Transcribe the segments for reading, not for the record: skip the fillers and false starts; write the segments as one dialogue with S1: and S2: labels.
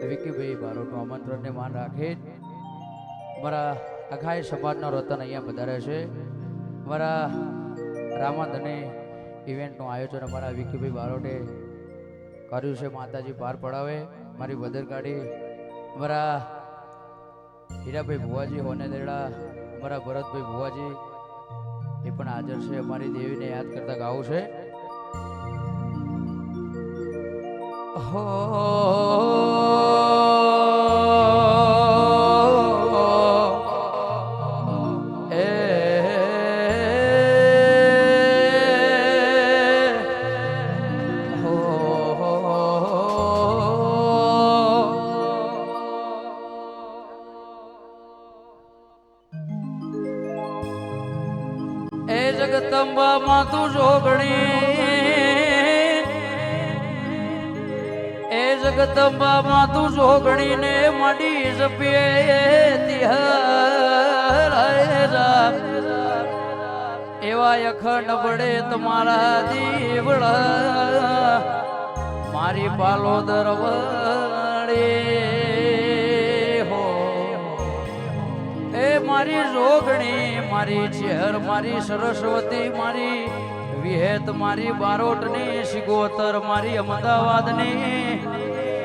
S1: વિકીભાઈ બારોટનું આમંત્રણને માન રાખે મારા આખાય સમાજનો રતન અહીંયા પધારે છે. મારા રામાધને ઇવેન્ટનું આયોજન અમારા વિકીભાઈ બારોટે કર્યું છે. માતાજી પાર પડાવે. મારી વધર કાઢી મારા હીરાભાઈ ભુવાજી હોને દેડા, મારા ભરતભાઈ ભુવાજી એ પણ હાજર છે. અમારી દેવીને યાદ કરતા ગાવું છે. હો જગદંબા માં તું જોગણી, એ જગદંબા માં તું જોગણી ને મડી જપીએ એવા અખંડ વડે તમારા દીવડા મારી પાલો દરવડે મારી જોગણી, મારી ચેહર, મારી સરસ્વતી, મારી વિહેત, મારી બારોટની સિગોતર, મારી અમદાવાદની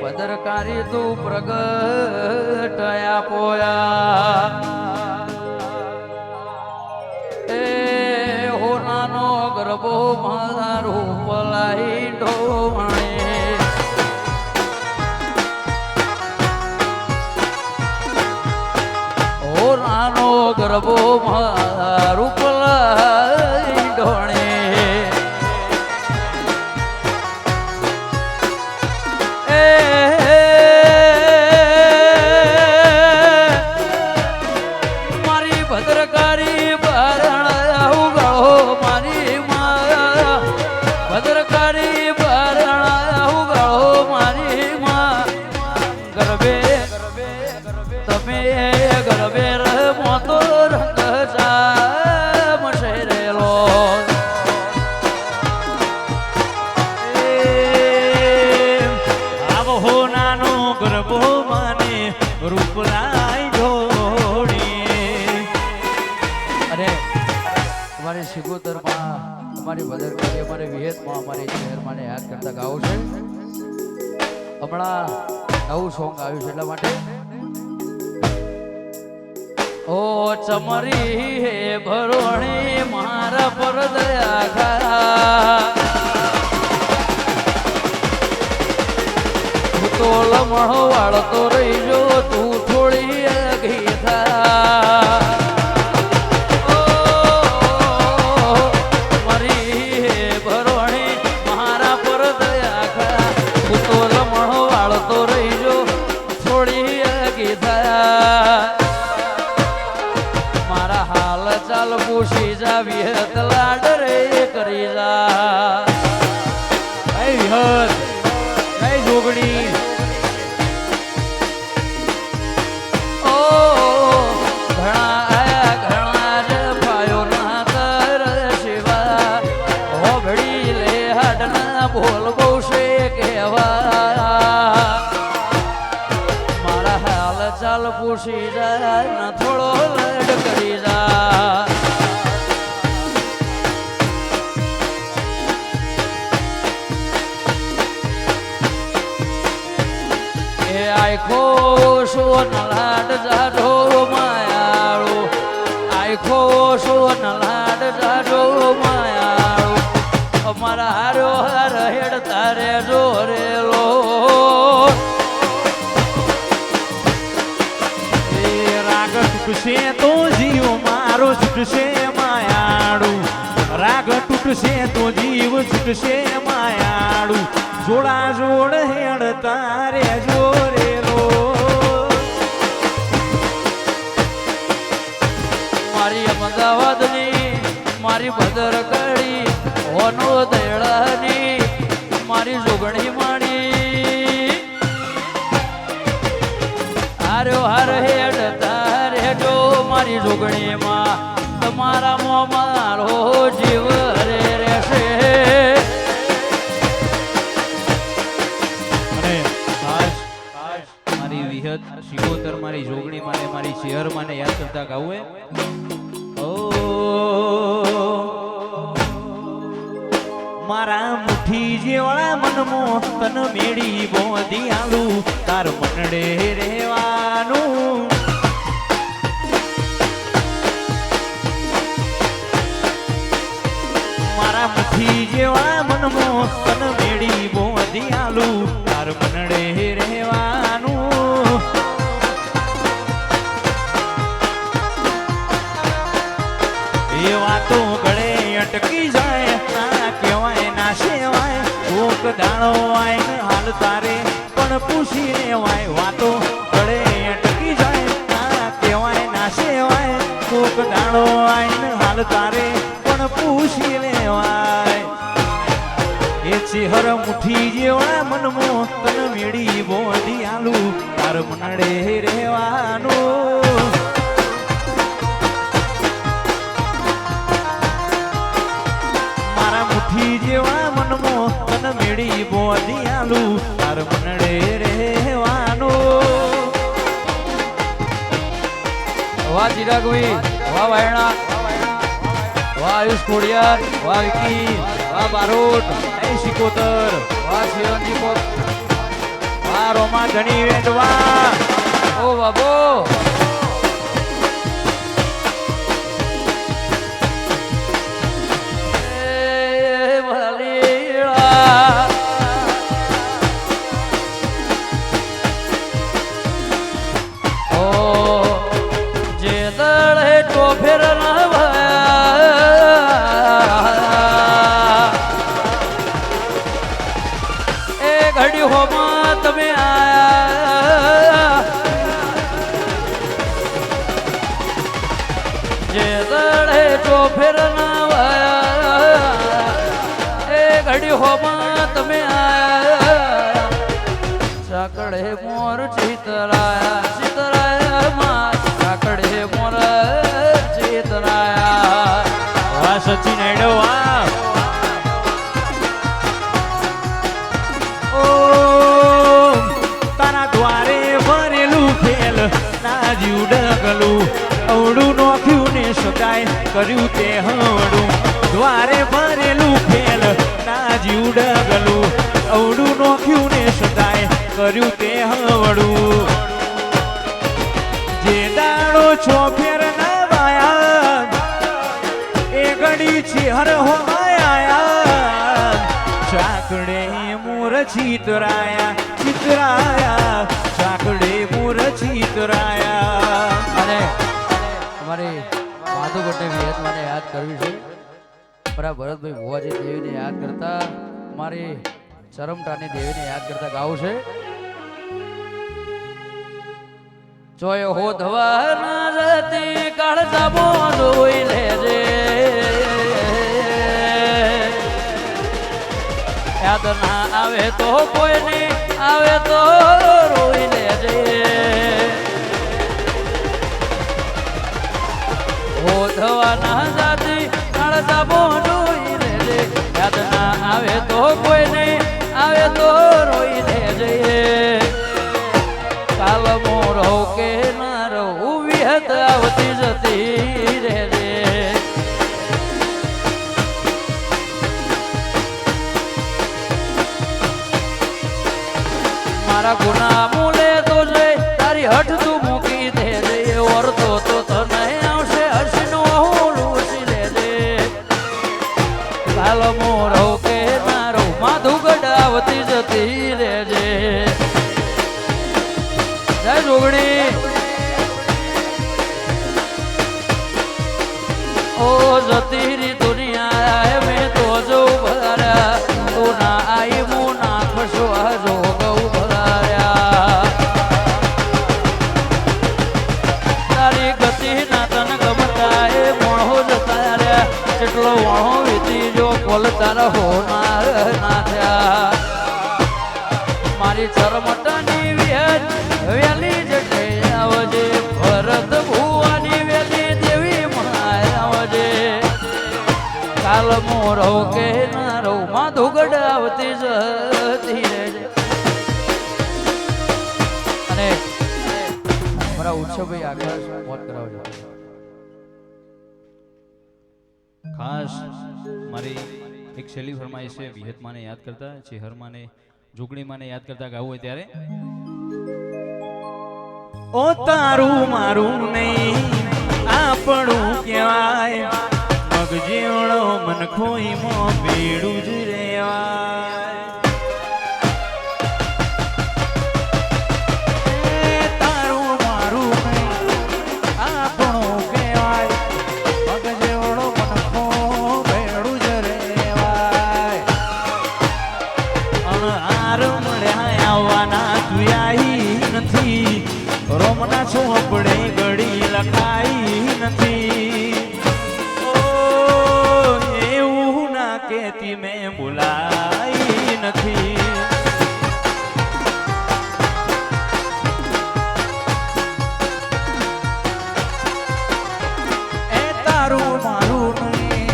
S1: પદરકારી તું પ્રગટયા પોયા. એ હોનાનો ગરબો મારું પલાઈ ઢોવણે નાનો ગરબો મારું પલાઈ ઢોણે. એ મારી ભદ્રકારી બારણા ઉગાડો, મારી માં ભદ્રકારી બારણા ઉગાડો, મારી માં ગરબે તમે ગરબે રમો તો રંગ જામ શેરેલો.
S2: આવો નાનો ગરબો મને રૂપ લાઈ જોડી.
S1: અને અમારી સિગોતરમાં, અમારી બદરકારી, અમારી વિહેતમાં, અમારી શહેરમાં યાદ કરતા ગાવું છે. હમણાં નવું સોંગ આવ્યું છે એટલા માટે. ઓ ચમરી હે ભરોણી મારા પર દયા ખા, તું તો લમણો વાળતો રહીજો, તું થોડી અઘી થા. ઓ ચમરી હે ભરોણી મારા પર દયા ખા, તું તો લમણો વાળતો રહીજો, થોડી અઘી થા. ચાલ પૂછી જા વિહત લાડ રે કરી જા.
S2: એ વિહત એ જોગણી
S1: ઓ ઘણા આયા ઘણા જ પાયો ના કર શિવા, હોભળી લે હાડના બોલ બહુ છે કહેવા. મારા હાલ ચાલ પૂછી જા ના થોડો લડ કરી જા. આખો સોન લાડ જાડો માયાળો, આખો સોન લાડ જાડો માયાળો, અમારા હારો હાર હેડ તારે જોરેલો.
S2: એ રાગ તૂટશે તો જીવ મારો છૂટશે માયાળું, રાગ તૂટશે તો જીવ છૂટશે માયાળું, જોડા જોડ હેડ તારે જોરેલો.
S1: મારી અમદાવાદની, મારી ભદર કડી હોનો દેડાની, મારી જોગણી માણી હાર્યો હાર હેડ તારે જો, મારી જોગણીમાં તમારા મોં મારો જીવ રે રહેશે.
S2: મારી વિહત શિકોતર મારી જોગણી માને મારી ચેહર માને યાદ કરતા ગાવું ઓ મારા મુઠ્ઠી જેવડા મનમો તન મેળી બોધી આલુ તાર મનડે રહેવાનું મારા મુઠ્ઠી જેવડા મનમો તન મેળી બોધી આલુ તાર મનડે રહેવાનું એ વાતો ગળે અટકી જાય ના કહેવાય ના સેવાય કોક દાણો આય ને હાલ તારે પણ પૂછી લેવાય વાતો ગળે અટકી જાય ના કહેવાય ના સેવાય કોક દાણો આય ને હાલ તારે પણ પૂછી લેવાય એ ચેહર મુઠ્ઠી જેવડા મનમો તન મેળી બોધી આલુ તાર મનડે રહેવાનું મુઠ્ઠી જેવા મનમો તન મેળી બોધી આલુ તાર મનડે રહેવાનું
S1: વાહ ચિરાગવી, વાહ વાયણા, વાહ આયુષ કોડિયાર, વાહ વિકી, વાહ બારોટ,
S2: એ શિકોતર
S1: વાહ શિવનજી કોક,
S2: વાહ રોમા ધણી વેંડવા
S1: ઓ બાબો તમે આયા જે દડે ચોફેર ના વાયા એ ઘડી હોમાં તમે આયા સાકડે મોર ચિતરાયા ચિતરાયા માં સાકડે મોર ચિતરાયા
S2: વાહ સચિન એડવા ડગલું અવડું નોખ્યું ને સગાય કર્યું તે હવડું દ્વારે ભરેલું ફેલ ના જીવ ડગલું અવડું નોખ્યું ને સગાય કર્યું તે હવડું જે દાડો છો ફેર ના વાયા એ ઘડી છે હર હો આયા ચાકડે મોર ચિતરાયા ચિતરાયા ચાકડે મોર ચિતરાયા
S1: અને અમારી માધુગઢની વિહત મને યાદ કરવી છે પરા ભરતભાઈ ભુવાજી દેવીને યાદ કરતા મારી ચરમટાની દેવીને યાદ કરતા ગાવું છે જોય હો ધવા ના જતી કાળજા બોલોઈ લેજે યાદ ના આવે તો કોઈ નહીં આવે તો રોઈ લેજે હો ધવા ના જતી કાળજા બોલોઈ લેજે યાદ ના આવે તો કોઈ નહીં આવે તો રોઈ લેજે કાલ મોરો કે ના રહું વિહત આવતી જતી રહેજે મારા ગુના મૂલે તો જઈ તારી હઠ તું મૂકી દેજે ઓરતો તો તને આવશે હસીનો હું લૂસી લેજે કાલ મોરો કે ના રહું માધુગઢ આવતી જતી રહેજે જય જોગણી ઓ જતી રી દુનિયા મેં તો જો ભર્યા તું ના આઈ હું ના ખસવા જો ગૌ ભર્યા તારી ગતિ ના તન ગમતા એ મોણો જતા રહ્યા કેટલો વણો વીતી જો કોલ તારા હોનાર ના થયા મારી ચરમટાની વિહત વેલી જટે આવજે ભરત ભુવાની વેલી દેવી માય આવજે કાલ મોરો કે ના રહું માધુગઢ આવતી જતી રહેજે અને ભાઈ આકાશ મોત કરાવજો.
S2: ખાસ મારી એક છેલ્લી ફરમાઈશ છે વિહતમાને યાદ કરતા ચેહરમાને જોગણીમાને યાદ કરતા ગાવું હોય ત્યારે ઓ તારું મારું નહીં આપણું કહેવાય મગજેવડો મન ખોઈમાં ભેડું જ રેવાય તારું મારું નહીં આપણું કહેવાય મગજેવડો મન ખો ભેડું જ રેવાય હાર મળ્યા આવવાના તું આઈ નથી રોમના ચોપડે ઘડી લખાઈ નથી ઓ એવું ના કેતી મેં બોલાઈ નથી એ તારું મારું નહીં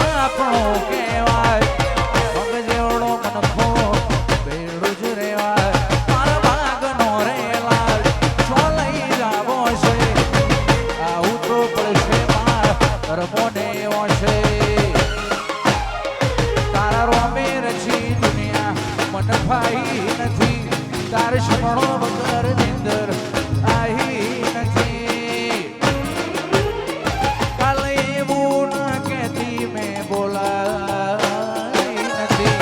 S2: આપણું કહેવાય મગજેવડો મનખો બેડું જ રેવાય મારા ભાગનો રેલાલ ચોલઈ જાવો છે આવું તો પડશે માર કરમોને ઓછે તારા રોમે રચી દુનિયા મન ભાઈ નથી તાર શમણો વગર નિંદર આહી નથી કાલે એવું ના કહેતી મેં બોલાઈ નથી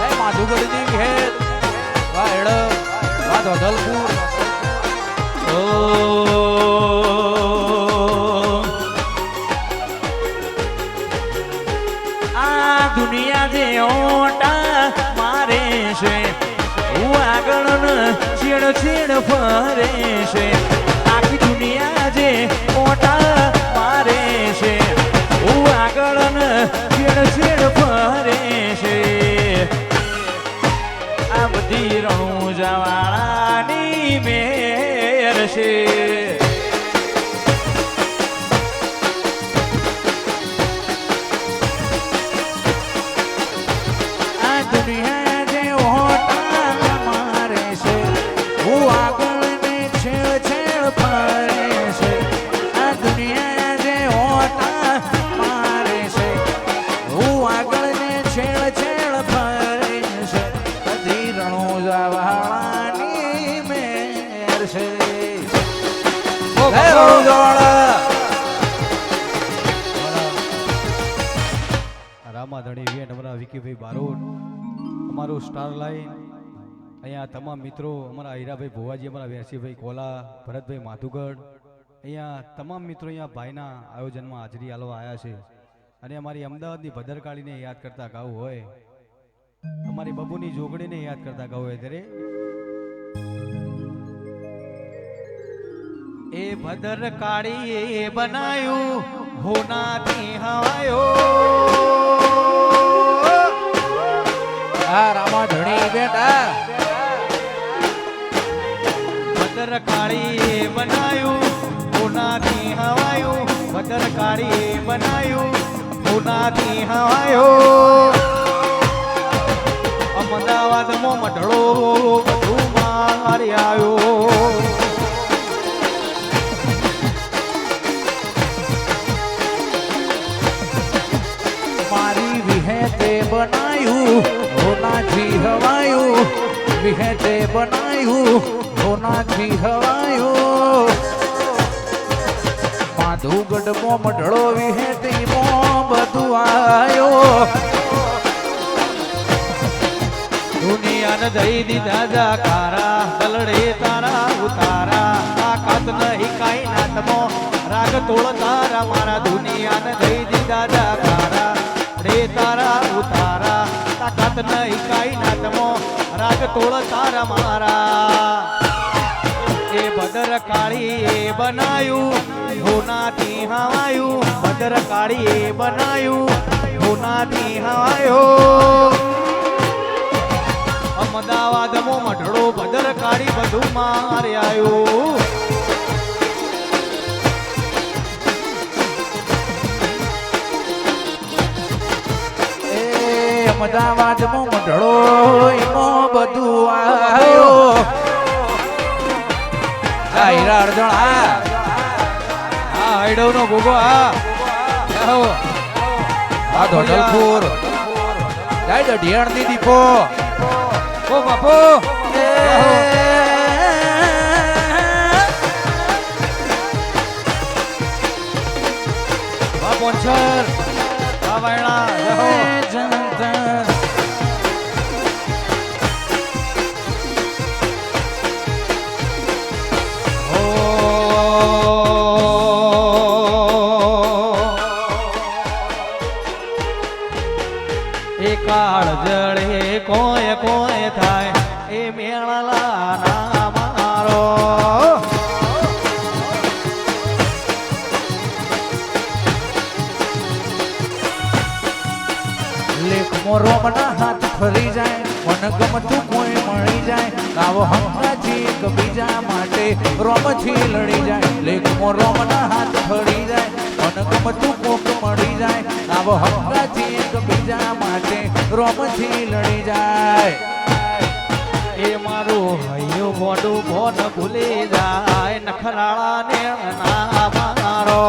S2: એ માધુગઢની ઘેર વાયડ વા ધોધલપુર ઓ આ દુનિયા જે ઓટા મારે છે હું આગળ છેડ છેડ ફરે છે આખી દુનિયા જે ઓટા મારે છે હું આગળ છેડ છેડ ફરે છે આ બધી રણુજાવાળાની મેર છે આ દુનિયા જે ઓટા મારે છે હું આગળ ને છેડ છેડ ફરે છે આ દુનિયા જે ઓટા મારે છે હું આગળ ને છેડ છેડ ફરે છે બધી રણુજાવાળાની મેર છે
S3: રામાધણી ઇવેન્ટ અમારા વિકીભાઈ બારોટ અમારું સ્ટાર લાઈન અહીંયા તમામ મિત્રો અમારા હીરાભાઈ ભુવાજી અમારા વેરસીભાઈ કોલા ભરતભાઈ માધુગઢ અહીંયા તમામ મિત્રો અહીંયા ભાઈના આયોજનમાં હાજરી આલવા આવ્યા છે અને અમારી અમદાવાદની ભદ્રકાળીને યાદ કરતા ગાવું હોય અમારી બબુની જોગણીને યાદ કરતા ગાવું હોય ત્યારે એ ભદ્રકાળી એ બનાયું હોનાથી હવાયો
S1: આ રામાધણી બેટા
S3: ભદ્રકાળી બનાયું હોનાથી હવાયું ભદ્રકાળી બનાયું હોનાથી હવાયો અમદાવાદમાં મઢડો બધું મારી આવ્યો
S1: મારી વિહેતે બનાયું હોનાથી હવાયું વિહેતે બનાયું હોનાથી હવાયું માધુગઢમાં મઢડો વિહેતીમાં બધું આયો
S3: દુનિયાને દઈ દીધા જાકારા દલડે તારા ઉતારા તાકાત નહીં કાઈ નાતમો રાગ તોળ તારા મારા દુનિયાને દઈ દીધા જાકારા રે તારા ઉતારા તાકાત નહીં કાઈ નાતમો રાગ તોળ તારા મારા એ ભદ્રકાળી એ બનાયું હોનાથી હવાયું ભદ્રકાળી એ બનાયું હોનાથી હવાયો અમદાવાદમાં મઢડો ભદ્રકાળી બધું મારે આવ્યું
S1: એ અમદાવાદમાં મઢડો એમાં બધું આયો
S2: જા અર્જુન હા
S3: હૈડવનો ગોગો હા આવો
S2: આ ધોડલપુર જય દઢિયાણની દીપો
S3: ઓ બાપુ વાહ પોંછર વાહ વાયણા જહો કાળ જળે કોઈ કોઈ થાય એ મેળલા ના મારો
S2: લેખ મોરોમના હાથ ફરી જાય મન ગમતું કોઈ મળી જાય કાવો હંકાથી એક બીજા માટે રોમથી લડી જાય લેખ મોરોમના હાથ ફરી જાય મન ગમતું કોક મળી જાય કાવો હંકાથી એક બીજા માટે રોમથી લડી જાય
S3: એ મારું હૈયું મોઢું ભોન ભૂલી જાય નખરાળા ને ના મારો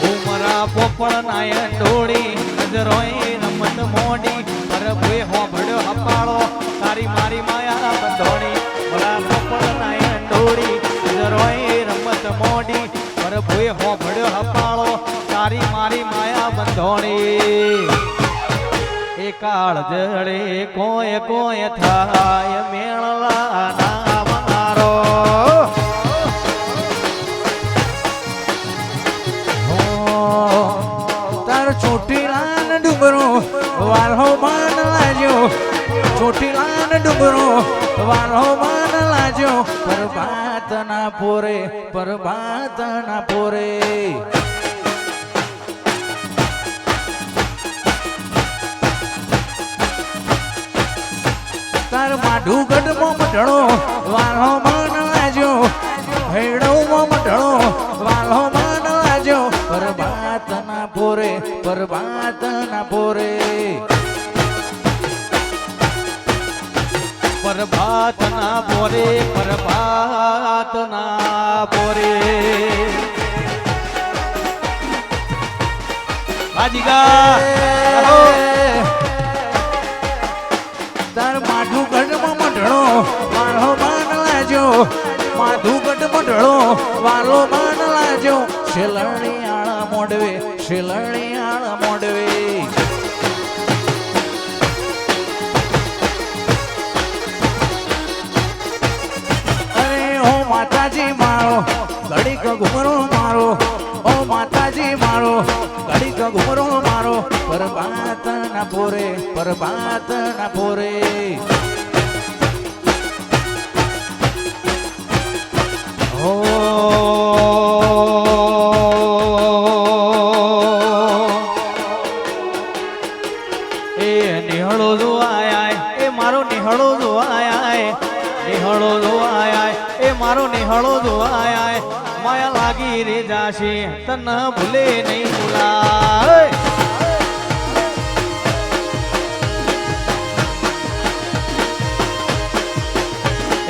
S3: ઉમરા પોપળ નાયન ઢોળી નજરોય રમત મોડી પર ભૂએ હોભળ્યો હપાળો તારી મારી માયા બંધોણી મરા પોપળ નાયન ઢોળી નજરોય રમત મોડી પર ભૂએ હોભળ્યો હપાળો તારી મારી માયા બંધોણી એ કાળ જડે કોઈ કોઈ થાય મેળલા ના મારો
S2: તાર ચોટીલાન ડુંગરો વાલ્હો માન લાજો ચોટીલાન ડુંગરો વાલ્હો માન લાજો પરબાત ના પોરે તાર માઢું ગઢમાં મઢણો વાલ્હો માન લાજો હેડવમાં મઢણો વાલ્હો માન લાજો પરબાત ના પોરે પરબાત ના પોરે
S3: પ્રભાત ના પોરે પ્રભાત ના પોરે બાજીગા
S2: તાર માઢું ગઢમાં મઢણો વાલ્હો માન લાજો માધું ગઢ મઢણો વાલો માન લાજો શેલણી આળા મોડવે અરે ઓ માતાજી મારો ઘડીક ઘુમરો મારો ઓ માતાજી મારો ઘડીક ઘુમરો મારો પરબાત ના પોરે
S3: હો એ નિહળો જો આય એ મારો નિહળો જો આય નિહળો જો આય એ મારો નિહળો જો આય માયા લાગી રે જાશે તન ભૂલે નહીં ભૂલાય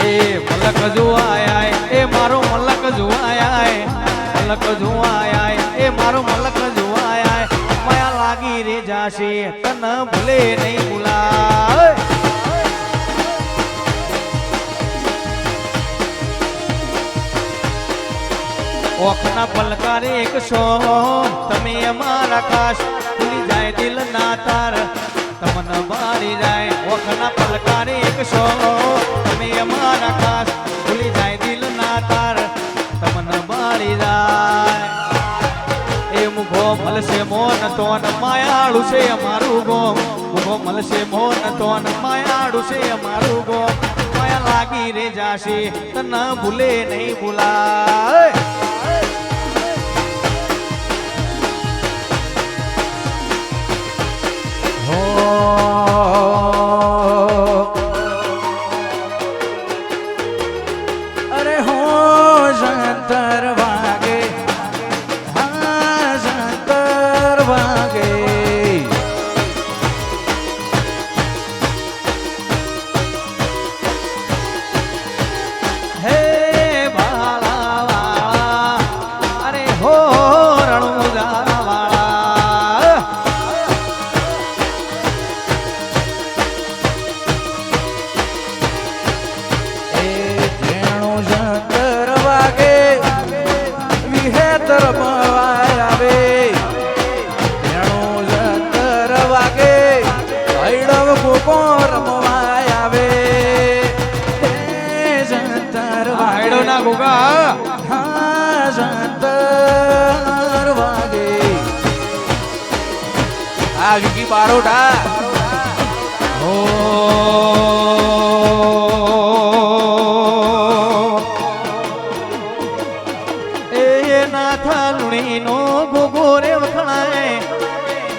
S3: એ મલક જો આય એ મારો મલક જો આય મલક જો આય એ મારો મલક જો આય માયા લાગી રે જાશે તન ભૂલે નહીં ભૂલાય ઓખના પલકારે એક સો તમે અમારા કાશ ભૂલી જાય દિલ ના તાર તમને બારી જાય ઓખના પલકારે એક સો તમે અમારા કાશ ભૂલી જાય દિલ ના તાર તમને બારી જાય એ મુખો મળશે મોન તોન માયાળું છે અમારું ગોમ મુખો મળશે મોન તોન માયાળું છે અમારું ગોમ માયા લાગી રે જાશે તને ભૂલે નહીં ભૂલાય
S2: અરે હો શંકર વાગે હા શંકર વાગે આ વિકી બારોડા ઓ એ નાથા લુણી નો ગોગો રે વખણાય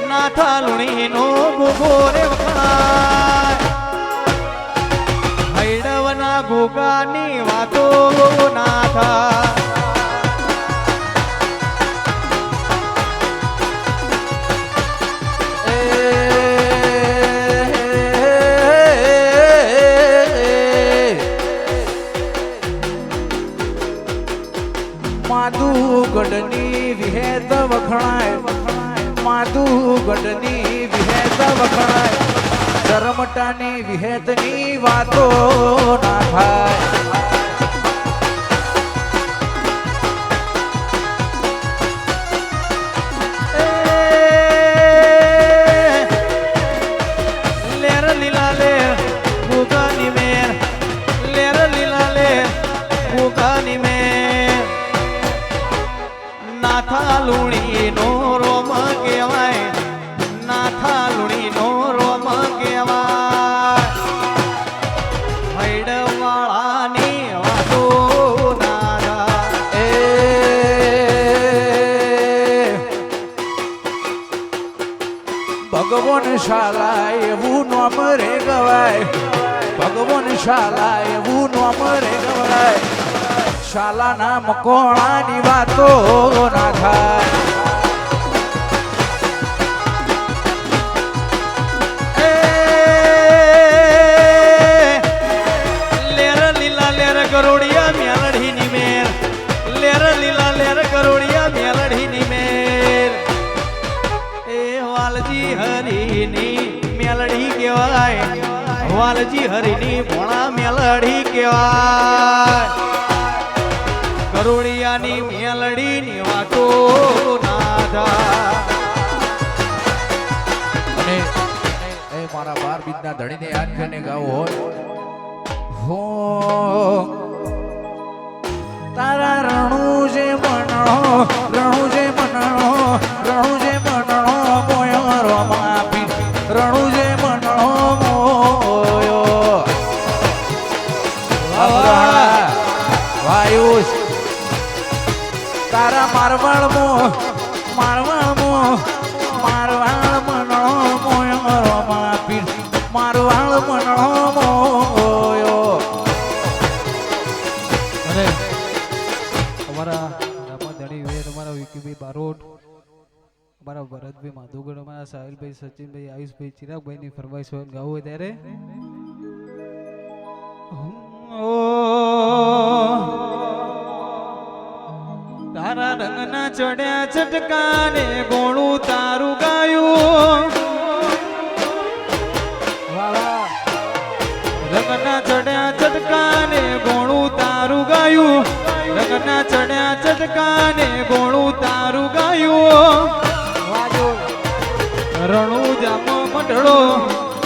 S2: નાથા લુણી નો ગોગો રે વખણાય હૈડવના ગોગાની વાતો નાથા માધુગઢની વિહેત વખણાય માધુગઢની વિહેત વખણાય ધર્મટાની વિહેતની વાતો ના થાય લેર લીલા લેર ગુગાની મેર લેર લીલા લેર ગુગાની મેર નાથા લુણી નો રોમ કહેવાય નાથા લુણી નો રોમ કહેવાય હૈડવાળાની વાતો નારા એ ભગવાન શાલા એવું નોમ રે ગવાય ભગવાન શાલા એવું નોમ રે ગવાય શાલાના મકોણાની વાતો ના થાય લેર લીલા લેર ગરોડિયા મેલડીની મેર લેર લીલા લેર ગરોડિયા મેલડીની મેર એ વાલજી હરીની મેલડી કહેવાય વાલજી હરીની ભોળા મેલડી કહેવાય કરોડિયાની મેલડીની વાતો નાધા અને એ મારા 12 બીજના ધણીને યાદ કરીને ગાવું હોય હો તારા રણુ જે મણો મોયો માપી રણુ જે મણો મોયો વાયુષ તારા મારવાળ મણો મોયો માપી મારવાળ મણો મોયો
S3: અને અમારા રામાધણી વેર અમારા વિકીભાઈ બારોટ અમારા ભરતભાઈ માધુગઢ અમારા સાહિલભાઈ સચિનભાઈ આયુષભાઈ ચિરાગભાઈની ફરમાઈશ હોય ગાવું હોય ત્યારે
S2: તારા રંગના ચડ્યા ચટકાને ગોળું તારું ગાયું રંગના ચડ્યા ચટકાને ગોળું તારું ગાયું રંગના ચડ્યા ચટકાને ગોળું તારું ગાયું રણુ જામો મઢડો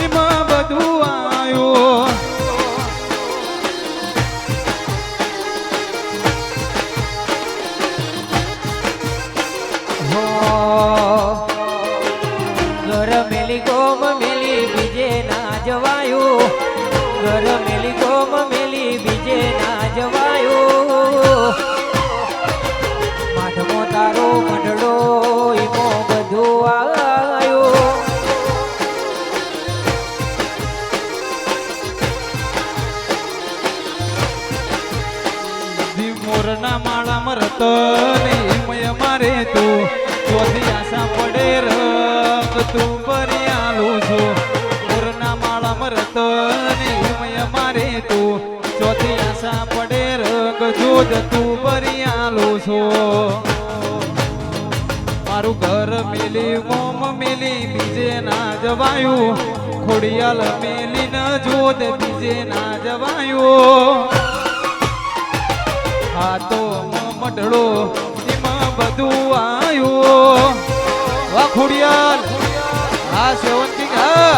S2: એમાં બધું આયું
S4: ઘર મેલી ગોમ મેલી બીજે ના જવાયું ઘર મેલી ગોમ મેલી બીજે ના જવાયું માઠમો તારો મંડળો ઈમો બધું આયું
S2: મોરના માળા મરત મય મારે તું ચોથી આશા પડે રંગ તું પરિયાલું છું મોરના માળા મરત મય મારે તું ચોથી આશા પડે રંગ જોદ તું પરિયાલું છું મારું ઘર મેલી મોમ મેલી બીજે ના જવાયું ખોડિયાલ મેલી ન જોદ બીજે ના જવાયું હા તો મઢડો એમાં બધું આયું વાહ ખોડિયાલ હા સેવંતી હા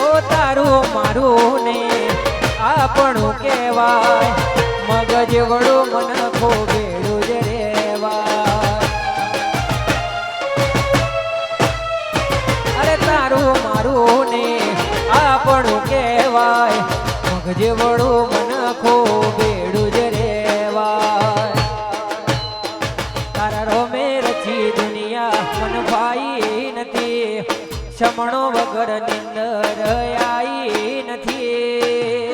S4: ઓ તારું મારું ને આપણું કહેવાય મગજ વડું મન ખોબેડું જ રેવાય મગજે વળું મનખો બેડું જ રેવાય તારા રોમે રચી દુનિયા મન ભાઈ નથી શમણો વગર નિંદર આઈ નથી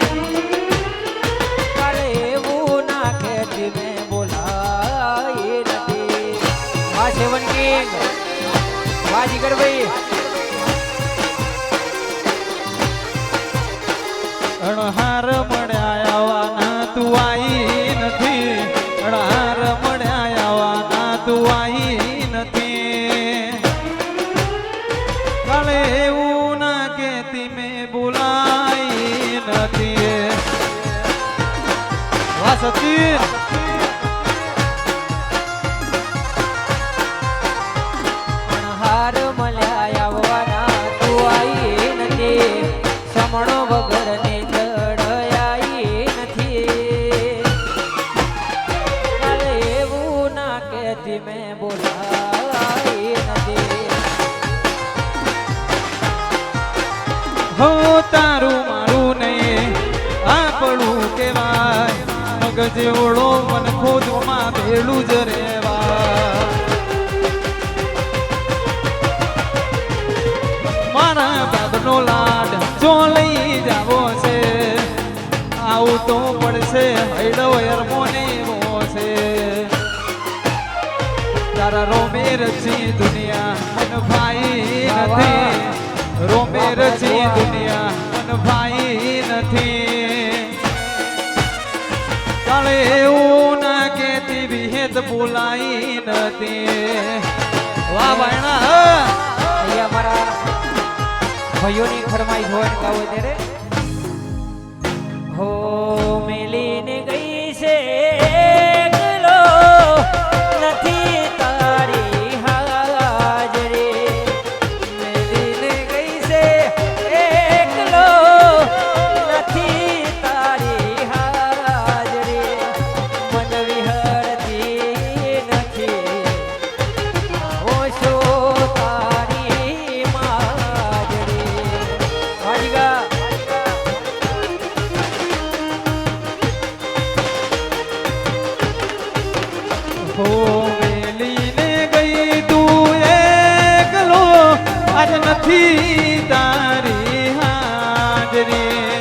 S4: તારે એવું ના કહેતી મેં બોલાઈ નથી આ સેવન કિંગ વાજીગર ભાઈ
S2: અણહાર મળ્યા આવવાના તું આઈ નથી અણહાર મળ્યા આવવાના તું આઈ નથી કાલે એવું ના કેતી મેં બોલાઈ નથી વાહ સચિન
S4: હાર મળ્યા આવવાના તું આઈ નથી સમણો વગર નીંદડ આઈ નથી કાલે એવું ના કહેતી મેં બોલાઈ નથી
S2: હો તારું મારું નહીં આપણું કેવાય મગજ ઓળો મન ખોદમાં ભેળું જ રેવા મારા બાપનો લાડ જો લઈ જાવો છે આવું તો પડશે હૈડો હેરમોની છે તારા રોમે રચી દુનિયા મન ભાઈ નથી રોમે રચી દુનિયા મન ભાઈ નથી કાલે એવું ના કેતી વિહેત બોલાઈ નથી વાહ ભાઈના
S4: અહીંયા મારા ભાઈઓની ફરમાઈશ હોય ને ગાવું ત્યારે હો મેલીને ગઈ છે એકલો નથી તારી હાજરી મેલીને ગઈ છે એકલો નથી તારી હાજરી મન વિહરતી નથી ઓશો તારી માજરી વાજીગા
S2: હો મેલીને ગઈ તું એકલો આજ નથી તારી હાજરી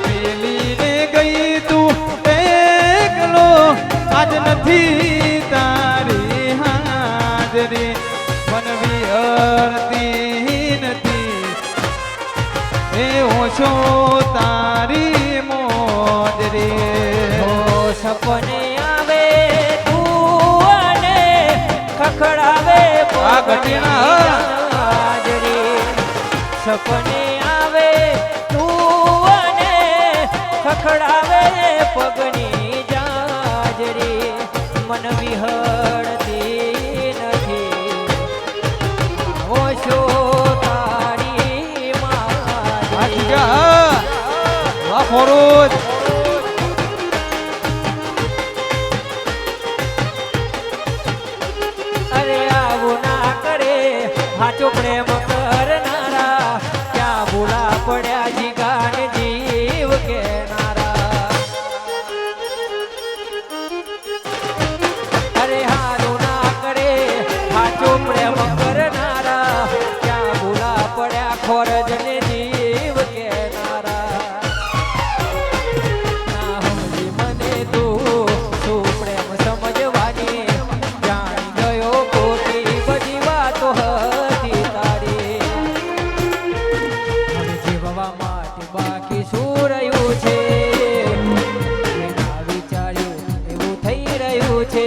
S2: મેલીને ગઈ તું એકલો આજ નથી તારી હાજરી મન વિહરતી નથી એ ઓછો તારી મોજરી
S4: ઓ સપને આવે તું અને ખખડાવે
S2: આ ઘટીના.
S4: હાજરી સપને આવે તું અને ખખડાવે પગની જાજરી મન વિહળતી નથી ઓછો તારી માજરી
S2: વાહ ફોરુજ
S4: અરે આવું ના કરે હાચો પ્રેમ કરનારા ક્યાં ભૂલા પડ્યા જીગાન જીવ કેનારા અરે હારું ના કરે હાચો પ્રેમ કરનારા ક્યાં ભૂલા પડ્યા ખોરજ ને જીવ કેનારા ના સમજી મને તું શું પ્રેમ સમજવાની જાણી ગયો ખોટી બધી વાતો હતી તારી હવે જીવવા માટે બાકી શું રહ્યું છે એના વિચાર્યું એવું થઈ રહ્યું છે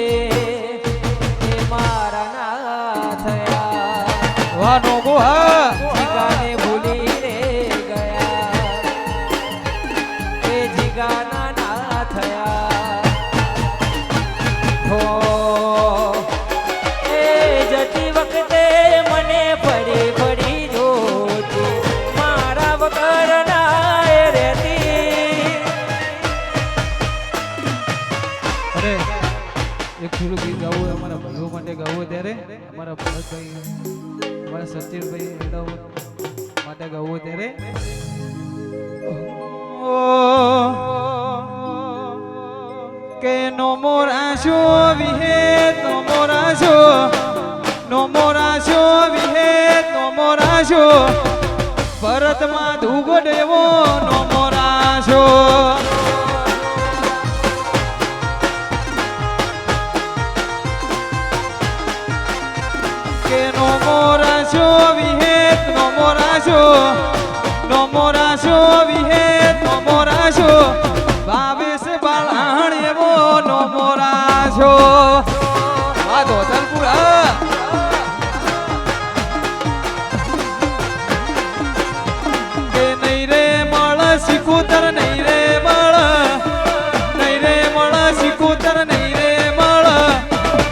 S4: એ મારા ના થયા
S2: વાહ નોગો હા
S4: જીગાને ભૂલી રે ગયા એ જીગાના ના થયા હો એ જતી વખતે મને ફરી ફરી જોતી મારા વગર ના એ રહેતી
S3: અરે એક થોડું ગીત ગાવું અમારા ભાઈઓ માટે ગાવું ત્યારે અમારા ભરતભાઈ અમારા સચિનભાઈ એના માટે ગાવું ત્યારે
S2: કે નો મોરાશો વિહેત નો મોરાશો નો મોરાશો વિહેત નો મોરાશો ભરતમાં ધુગડેવો નો મોરાશો કે નો મોરાશો વિહેત નો મોરાશો નો મોરાશો વિહેત નો મોરાશો ભાવેશ બાળાણ એવો નો મોરાશો આ ધોતલપુરા કે નહીં રે મળ શિકુતર નહીં રે મળ નહીં રે મળ શિકુતર નહીં રે મળ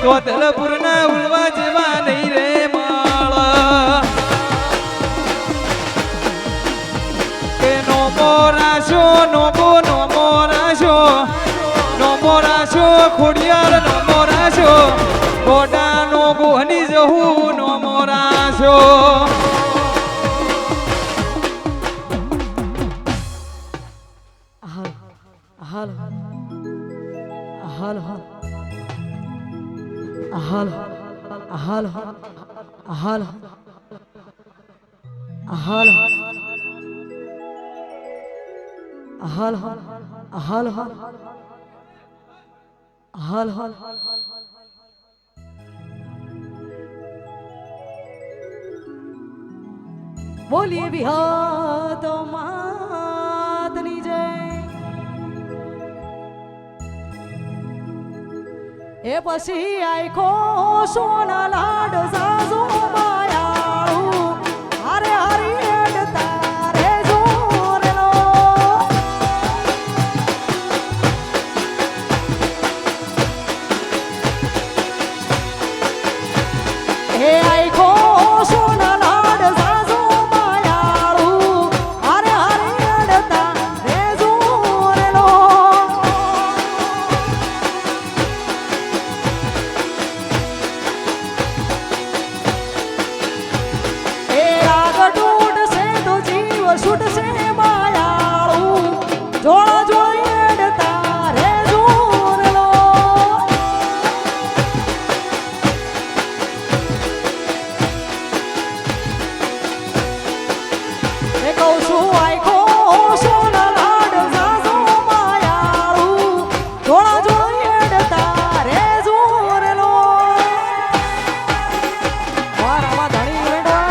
S2: ધોતલપુરના ઉલવા જેવા નહીં રે મળ કે નો મોરાશો નો મોરાશો નો મોરાશો ખોડિયાર નો મોરાશો ગોડાનો ગોહની જહું નો મોરાશો
S4: હાલ હાલ હાલ હાલ હાલ હાલ હાલ હાલ હાલ હાલ બોલીએ વિહત માતની જય એ પછી આખો સોના લાડ સાસુ માયાળું હરે હરિયડ તારે જોરેલો એ આખો સોના લાડ સાસુ માયાળું હરે હરિયડ તારે જોરેલો છૂટશે માયાળું જોડા જોડેડ તારે જોરેલો એ કહું છું આખો સોના લાડ સાસુ માયાળું જોડા જોડેડ તારે જોરેલો વારામાં ધણી વેડવા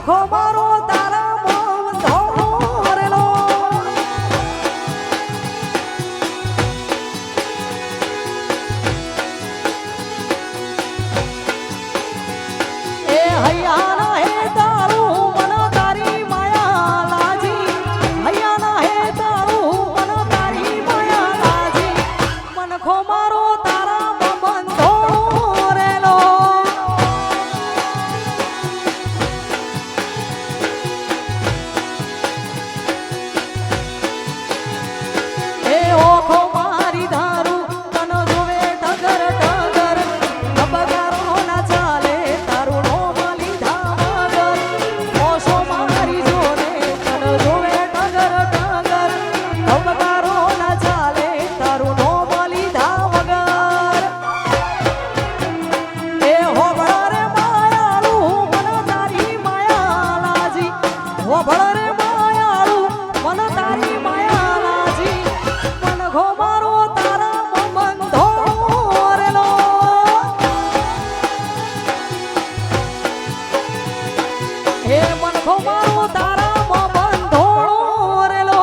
S5: મનખો મારો તારા મોં ધોરેલો એ હૈયાના હે તારું મન તારી માયા લાજી હૈયાના હે તારું મન તારી માયા લાજી મનખો મારો તારા મોં ધોરેલો એ ઓખો મારી ધારું તન જોવે ઠગર ઠગર અબગારો ના ચાલે તારું નોમ લીધા વગર ઓશો મારી જોને તન જોવે ઠગર ઠગર અબગારો ના ચાલે તારું નોમ લીધા વગર એ હોબળ રે માયાળુ મન તારી માયા લાજી હોબળ રે માયાળુ મન તારી માયા લાજી મનખો મારો તારા મોં ધોરેલો હે મનખો મારો તારા મોં ધોરેલો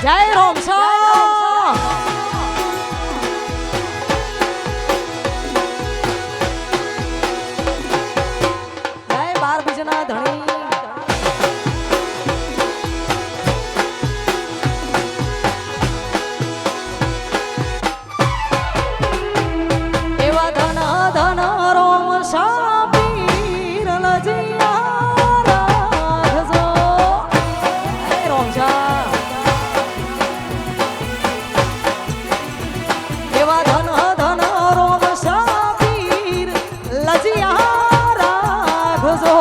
S5: જય રોમસા જય બાર બીજના ધણી એવા ધન ધન રોમસા પીર લજિયા રાખજો જય રોમસા એવા ધન ધન રોમ સાપીર લજિયા રાખજો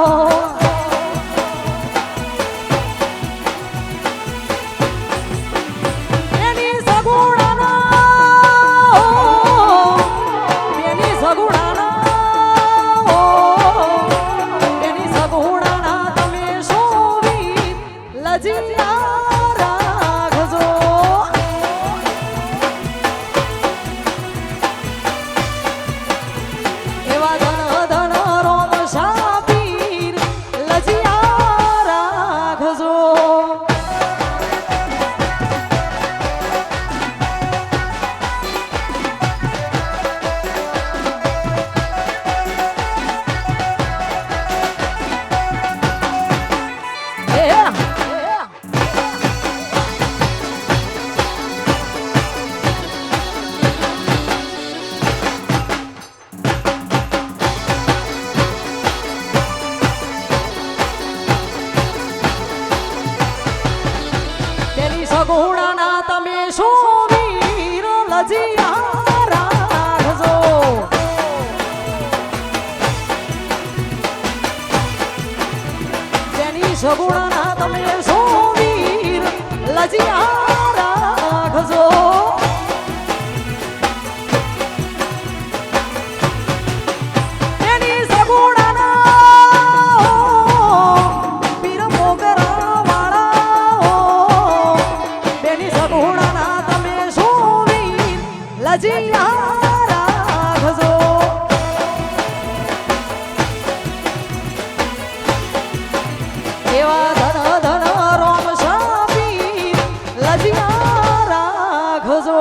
S5: એની સગુણાના તમે સોવી લજિયા રાખજો એવા ધન ધન રોમ સાપીર લજિયા રાખજો તેની સગુણાના તમે સોવીર લજિયા રાખજો તેની સગુણાના તમે સોવીર લજિયા રાખજો તેની સગુણાના પીર મોગરા વાળા તેની સગુણાના તમે સોવીર લજિયા રાખજો એવા ધન ધન રોમ સાપીર લજિયા રાખજો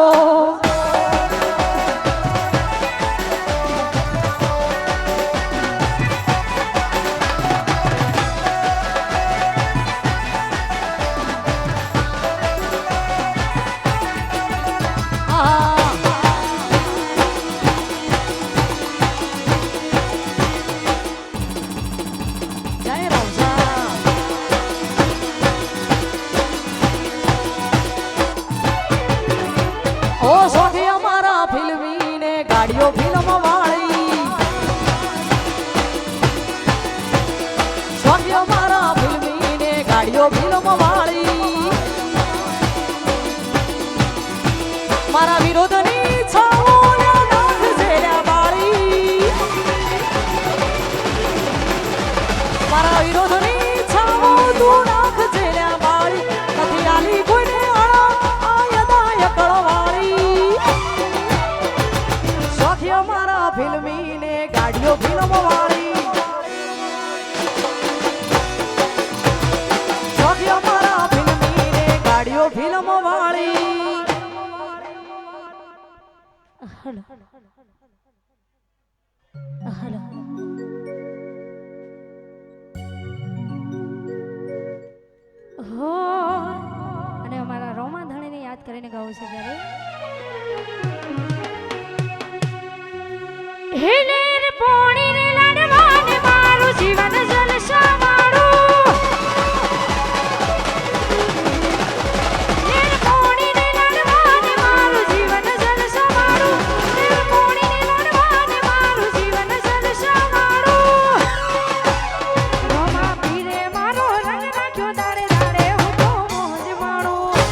S5: જય રોમસા ઓ સોથી અમારા ફિલ્મી ને ગાડીઓ ફિલ્મ વાળી સોથી અમારા ફિલ્મી ને ગાડીઓ ફિલ્મ વાળી મારા વિરોધની છાઓને નાખ જેલા બાળી મારા વિરોધની છાવો તું નાખ જેલ્યા બાળી નથી આલી કોઈને આળા આ યદાય કળવાળી શોખ્ય મારા ફિલ્મી ને ગાડીઓ ફિલ્મ વાળી શોખ્ય મારા ફિલ્મી ને ગાડીઓ ફિલ્મ વાળી
S6: હલો હલો હો અને અમારા રોમા ધણીને યાદ કરીને ગાવું છે જ્યારે હેલે રે પોણી રે લાડવાને મારું જીવન જલસા વાળું લે રે પોણી રે લાડવાને મારું જીવન જલસા વાળું લે રે પોણી રે લાડવાને મારું જીવન જલસા વાળું રોમા પીરે મારો રંગ નાખ્યો દાડે દાડે હું તો મોજ માણું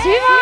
S6: જીવા